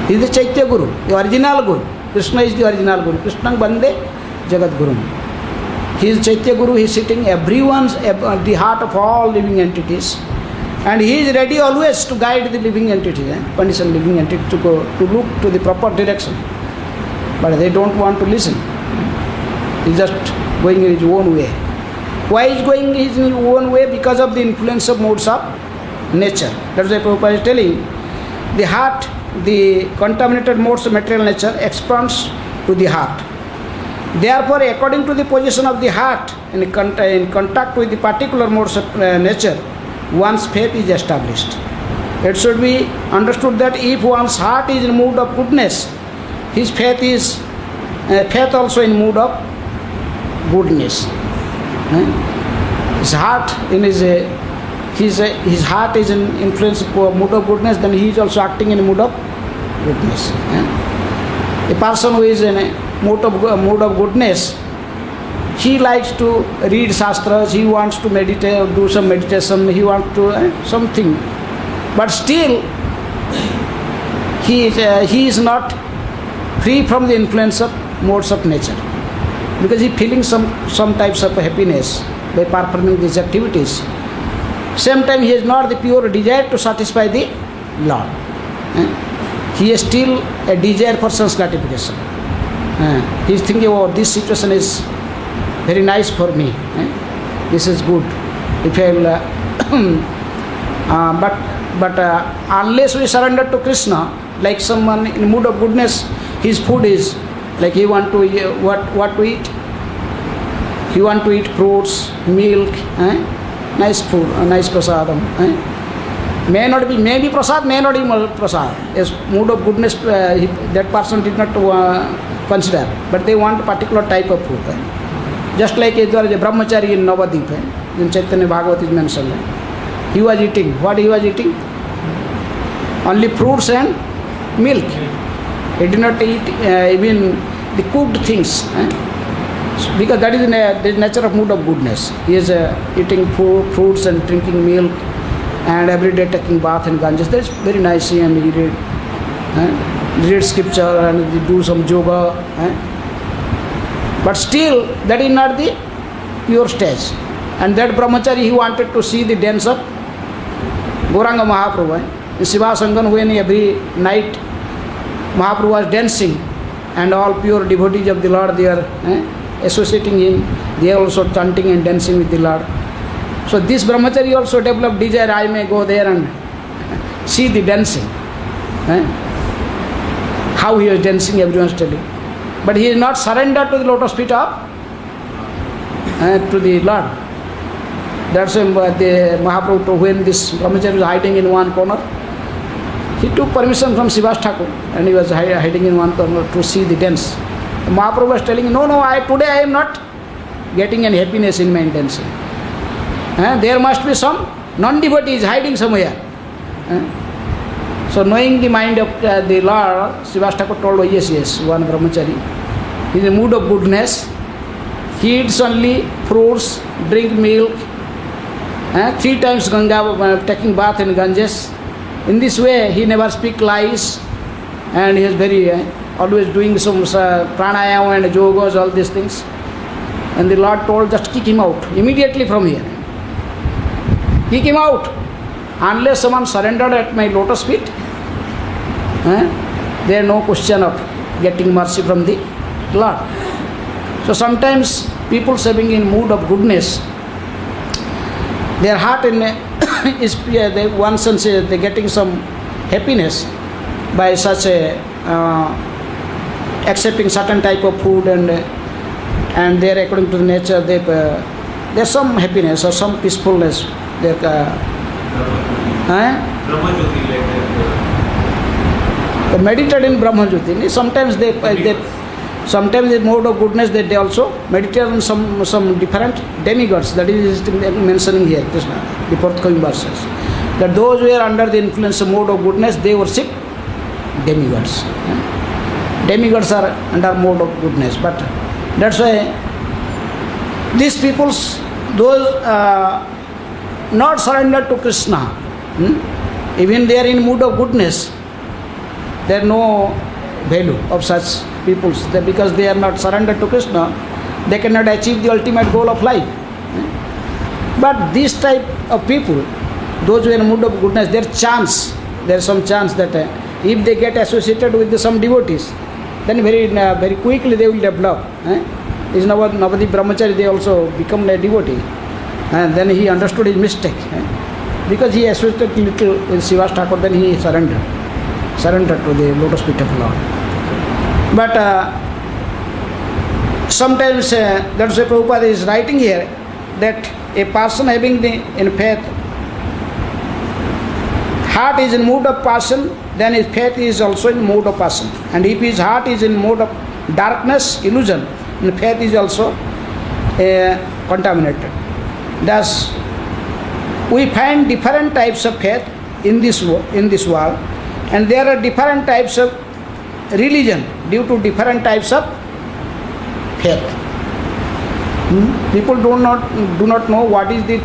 He is the Chaitya Guru, the original Guru. Krishna is the original Guru. Krishna Bande Jagat Guru. He is Chaitya Guru, he is sitting everyone's at the heart of all living entities. And he is ready always to guide the living entity, conditioned living entity to go to look to the proper direction. But they don't want to listen. He is just going in his own way. Why is going in his own way? Because of the influence of modes of nature. That's why Prabhupada is telling, the heart, the contaminated modes of material nature expands to the heart. Therefore, according to the position of the heart in contact with the particular modes of nature, one's faith is established. It should be understood that if one's heart is in mood of goodness, his faith also in mood of goodness. His heart his heart is in influence of mood of goodness, then he is also acting in mood of goodness. A person who is in a mood of goodness, he likes to read shastras, he wants to meditate, do some meditation, he wants to something. But still, he is not free from the influence of modes of nature, because he is feeling some types of happiness by performing these activities. Same time, he has not the pure desire to satisfy the Lord. He has still a desire for sense gratification. He is thinking, oh, this situation is very nice for me. This is good. If but unless we surrender to Krishna, like someone in mood of goodness, his food is like he want to what to eat. He want to eat fruits, milk, nice food, nice prasadam. May be prasad, may not be prasad. As mood of goodness, that person did not consider, but they want a particular type of food. Just like there was a brahmachari in Navadip, in Chaitanya Bhagavat is mentioned. He was eating. What he was eating? Only fruits and milk. He did not eat even the cooked things. Because that is the nature of mood of goodness. He is eating fruits and drinking milk and every day taking bath in Ganges. That is very nice. And he read scripture and do some yoga. But still, that is not the pure stage. And that brahmachari, he wanted to see the dance of Gauranga Mahaprabhu. In Shiva Sangan, when every night Mahaprabhu was dancing, and all pure devotees of the Lord, they are associating him, they are also chanting and dancing with the Lord. So this brahmachari also developed desire, I may go there and see the dancing. How he was dancing, everyone is telling. But he is not surrendered to the lotus feet of to the Lord. That's why the Mahaprabhu, when this brahmachari was hiding in one corner, he took permission from Srivas Thakur and he was hiding in one corner to see the dance. The Mahaprabhu was telling, no, today I am not getting any happiness in my dancing. There must be some non-devotees hiding somewhere. So knowing the mind of the Lord, Srivas Thakur told, oh, yes, one brahmachari. He is in a mood of goodness. He eats only fruits, drink milk, 3 times Ganga, taking bath in Ganges. In this way, he never speaks lies, and he is very always doing some pranayama and yogas, all these things. And the Lord told, just kick him out immediately from here. Kick him out. Unless someone surrendered at my lotus feet, there is no question of getting mercy from the Lord. So sometimes people having in mood of goodness, their heart is one sense they getting some happiness by such a accepting certain type of food, and there according to the nature there's some happiness or some peacefulness. They meditate in Brahma Jyoti. Sometimes sometimes in mode of goodness they also meditate on some different demigods. That is mentioning here, Krishna, the forthcoming verses. That those who are under the influence of mode of goodness, they worship demigods. Demigods are under mode of goodness. But that's why these peoples, those not surrendered to Krishna, even they are in mood of goodness, there is no value of such peoples, because they are not surrendered to Krishna, they cannot achieve the ultimate goal of life. But this type of people, those who are in mood of goodness, there is some chance that if they get associated with some devotees, then very quickly they will develop. Is Navadip Brahmachari, they also become a devotee. And then he understood his mistake. Because he associated little with Srivas Thakur, then he surrendered to the lotus feet of Lord. But sometimes, that's why Prabhupada is writing here, that a person having in faith heart is in mood of passion, then his faith is also in mood of passion. And if his heart is in mood of darkness, illusion, then faith is also contaminated. Thus, we find different types of faith in this world, and there are different types of religion due to different types of faith. People do not know what is the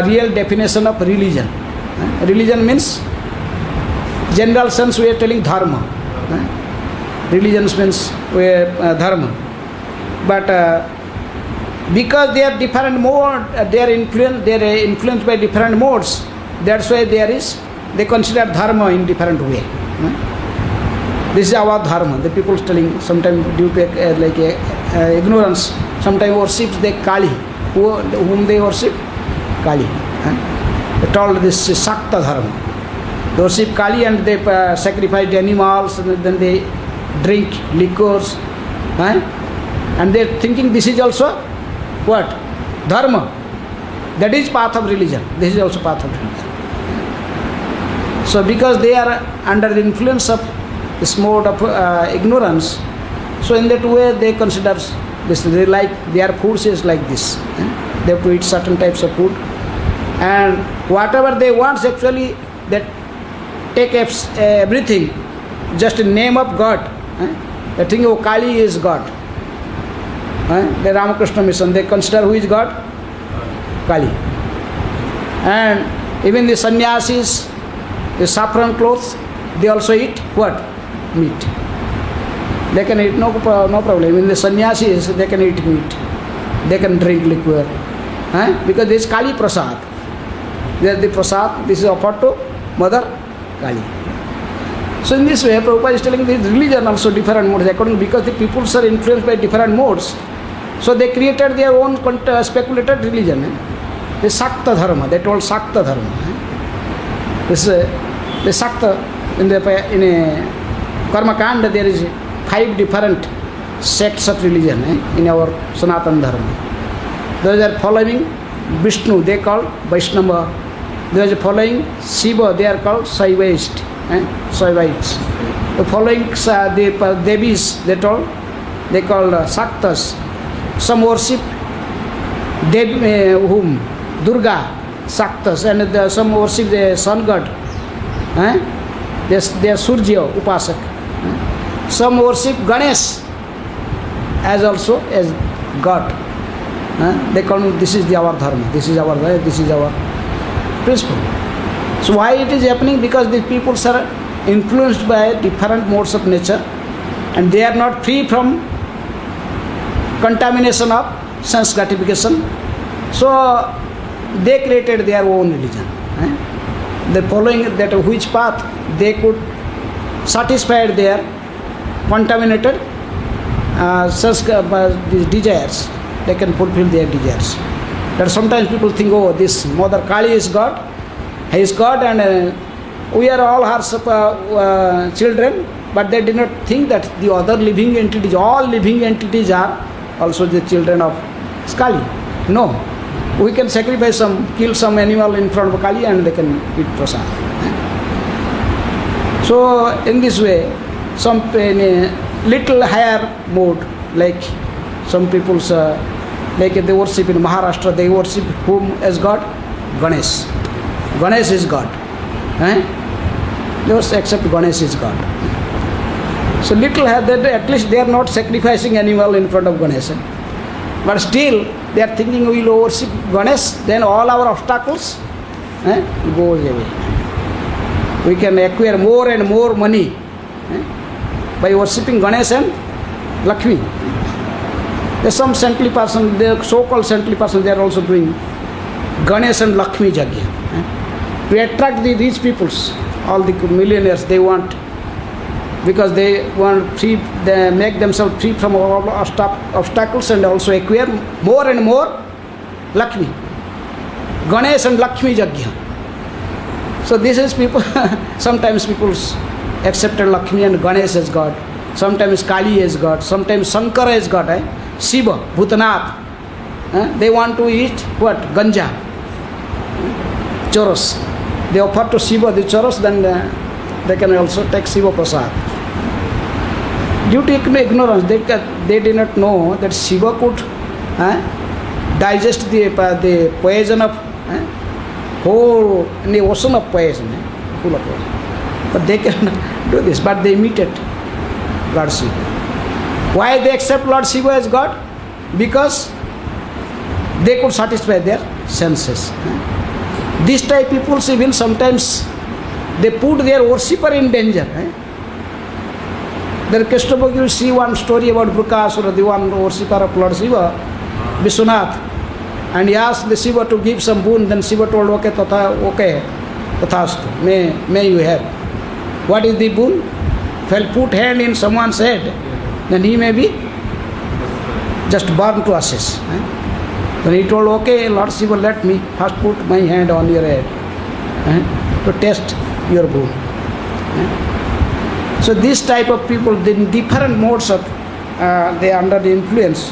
real definition of religion. Religion means, general sense we are telling dharma. Religion means dharma. But because they are different mode, they are influenced by different modes. That's why they consider dharma in different way. This is our dharma. The people telling sometimes due to ignorance, sometimes worship the Kali. Whom they worship? Kali. They told this is Sakta dharma. They worship Kali and they sacrifice animals, and then they drink liquors. And they are thinking this is also what? Dharma. That is path of religion. This is also path of religion. So because they are under the influence of this mode of ignorance, so in that way they consider this, their food is like this. They have to eat certain types of food, and whatever they want, actually they take everything just in name of God. They think, oh, Kali is God. The Ramakrishna mission, they consider who is God? Kali. And even the sannyasis, the saffron clothes, they also eat what? Meat. They can eat no problem. Even the sannyasis, they can eat meat. They can drink liquor. Because this is Kali Prasad. There is the Prasad, this is offered to Mother Kali. So in this way, Prabhupada is telling this religion also different modes, because the peoples are influenced by different modes. So they created their own speculated religion. The Sakta Dharma, they told Sakta Dharma. This the Sakta, in a Karma Kanda there is 5 different sects of religion in our Sanatana Dharma. Those are following Vishnu, they call Vaishnava. Those are following Shiva, they are called Shaivists. The following the Devis, they call Saktas. Some worship Durga, Saktas, and some worship the sun god. They are Surya, Upasak. Some worship Ganesh as also as God. They call this is our dharma, this is our principle. So why it is happening? Because these people are influenced by different modes of nature, and they are not free from contamination of sense gratification. So they created their own religion. They following that which path they could satisfy their contaminated sense desires. They can fulfill their desires. That sometimes people think, oh, this Mother Kali is God. He is God, and we are all her children. But they did not think that the other living entities, all living entities are also the children of Kali. No. We can sacrifice kill some animal in front of Kali and they can eat prasad. So in this way, some little higher mode, like some people's, like they worship in Maharashtra, they worship whom as God? Ganesh. Ganesh is God. They also accept Ganesh is God. So little higher, at least they are not sacrificing animal in front of Ganesh. But still, they are thinking we will worship Ganesh, then all our obstacles go away. We can acquire more and more money by worshipping Ganesh and Lakshmi. There are some saintly person, they are so-called saintly person, they are also doing Ganesh and Lakshmi Yajna. To attract the rich peoples, all the millionaires, they want, because they want free, they make themselves free from all obstacles and also acquire more and more Lakshmi. Ganesh and Lakshmi Yajna. So this is people, sometimes people accepted Lakshmi and Ganesh as God, sometimes Kali as God, sometimes Shankara as God, Shiva, Bhutanath. They want to eat what? Ganja, choros. they offer to Shiva the charas, then they can also take Shiva prasad. Due to ignorance, they did not know that Shiva could digest the poison of whole in the ocean of poison, full of poison. But they cannot do this, but they imitate Lord Shiva. Why they accept Lord Shiva as God? Because they could satisfy their senses. These type people, even sometimes they put their worshipper in danger. There Krishna book, you see one story about Brukasura, the one worshipper of Lord Shiva, Vishwanath, and he asked the Shiva to give some boon. Then Shiva told, okay, tathastu, may you have. What is the boon? If I'll put hand in someone's head, then he may be just burned to ashes. Then he told, okay, Lord Shiva, let me first put my hand on your head to test your boon. So this type of people, in different modes of, they are under the influence.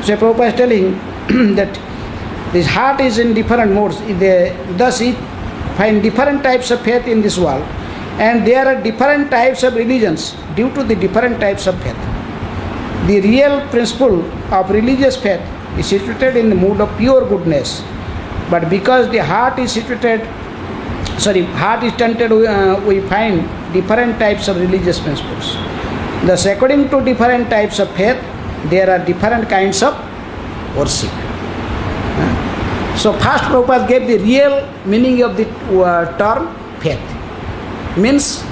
So Prabhupada is telling that this heart is in different modes. Thus it find different types of faith in this world. And there are different types of religions due to the different types of faith. The real principle of religious faith is situated in the mood of pure goodness. But because the heart is tented, we find different types of religious principles. Thus, according to different types of faith, there are different kinds of worship. So first Prabhupada gave the real meaning of the term faith. Means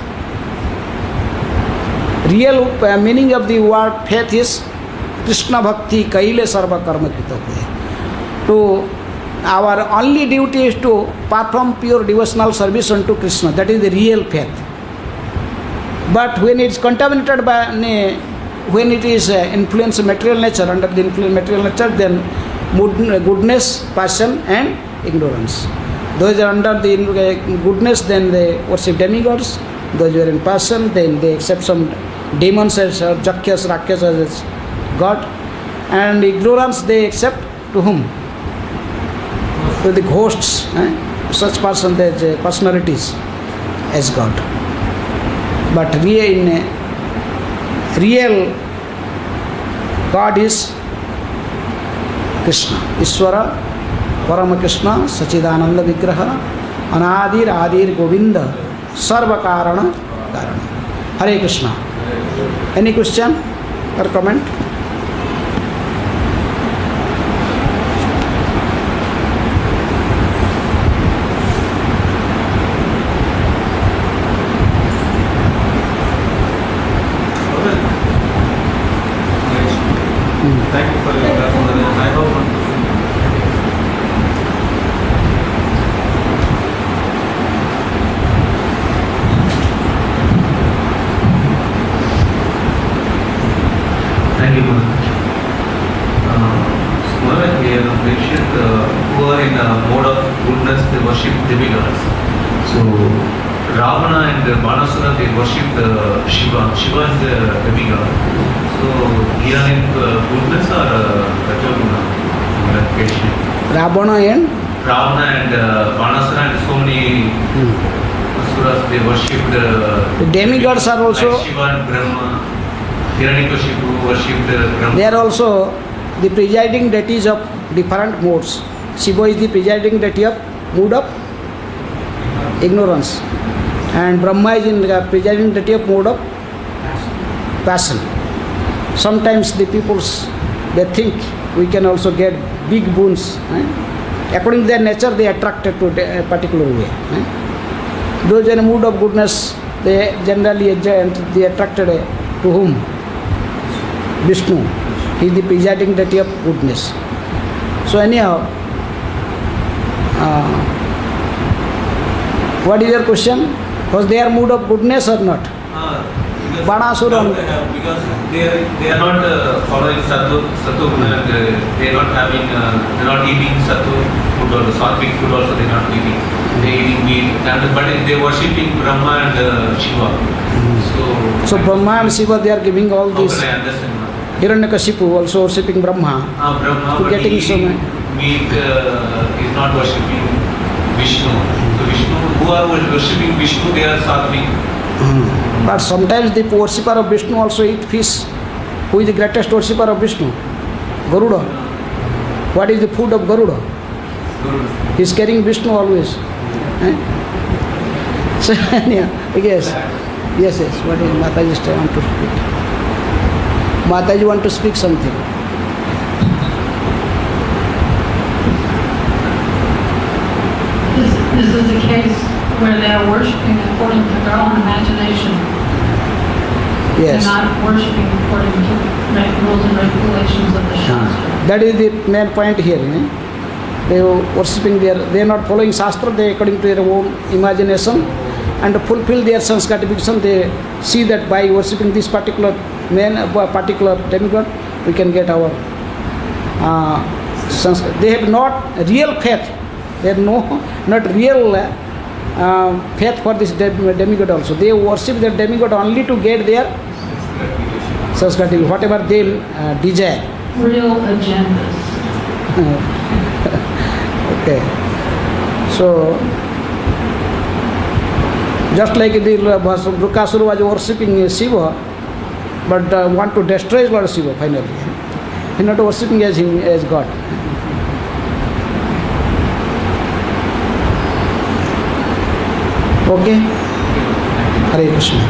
real meaning of the word faith is Krishna Bhakti Kaile Sarva Karma Kritavya. To our only duty is to perform pure devotional service unto Krishna. That is the real faith. But when it is contaminated by, when it is influence of material nature, under the influence of material nature, then goodness, passion and ignorance. Those are under the goodness, then they worship demigods. Those who are in passion, then they accept some demons as Jakyas, Rakyas as God. And ignorance they accept to whom? To the ghosts, such persons as personalities as God. But real God is Krishna, Ishvara, Parama Krishna, Sachidananda Vigraha, Anadir Adir Govinda, Sarva Karana Karana. Hare Krishna. Any question or comment?
Thank you for your lesson. I have one question. Thank you, Maharaj. Maharaj, we have mentioned who are in a mode of goodness, they worship demigods. So, Ravana and Banasura, they worship Shiva. Shiva is the demigod. So, here in goodness or Rajoguna?
Ravana and
Banasura and so many asuras, they worship
the demigods are also,
like Shiva and Brahma. Hiranyakashipu worshipped Brahma.
they are also the presiding deities of different modes. Shiva is the presiding deity of mood of ignorance. And Brahma is in the presiding deity of mode of passion. Sometimes the peoples, they think we can also get big boons. According to their nature, they are attracted to a particular way. Those in a mood of goodness, they generally they attracted to whom? Vishnu. He is the presiding deity of goodness. So anyhow, what is your question? Was their mood of goodness or not? Banasura.
Because they are not following Sattva, they are not having, they are not eating Sattva food or Sattvic food also they are not eating. They are eating meat, but they are worshipping Brahma and Shiva. So
Brahma and Shiva, they are giving all
how
this.
can I understand?
Hiranyakashipu also worshipping Brahma.
Brahma,
To
but
getting so many.
meat is not worshipping Vishnu. So Vishnu, who who are worshipping Vishnu, they are sattvic.
But sometimes the worshipper of Vishnu also eat fish. Who is the greatest worshipper of Vishnu? Garuda. What is the food of Garuda? He is carrying Vishnu always. So, yeah, yes. Yes. What is Mataji want to speak? Mataji want to speak something.
This is a case where they are worshiping according to their own imagination.
Yes.
They're not worshiping according to rules and regulations of the Shastra.
That is the main point here. They are worshipping they are not following Shastra, they according to their own imagination and to fulfill their sanskatification. They see that by worshipping this particular particular demigod, we can get our they have not real faith. They have not real faith for this demigod also. They worship their demigod only to get their sanskatification, whatever they desire.
Real agendas.
Okay. So, just like the Brukasura was worshipping Shiva, but want to destroy Lord Shiva finally. He is not worshipping as him as God. Okay? Hare Krishna.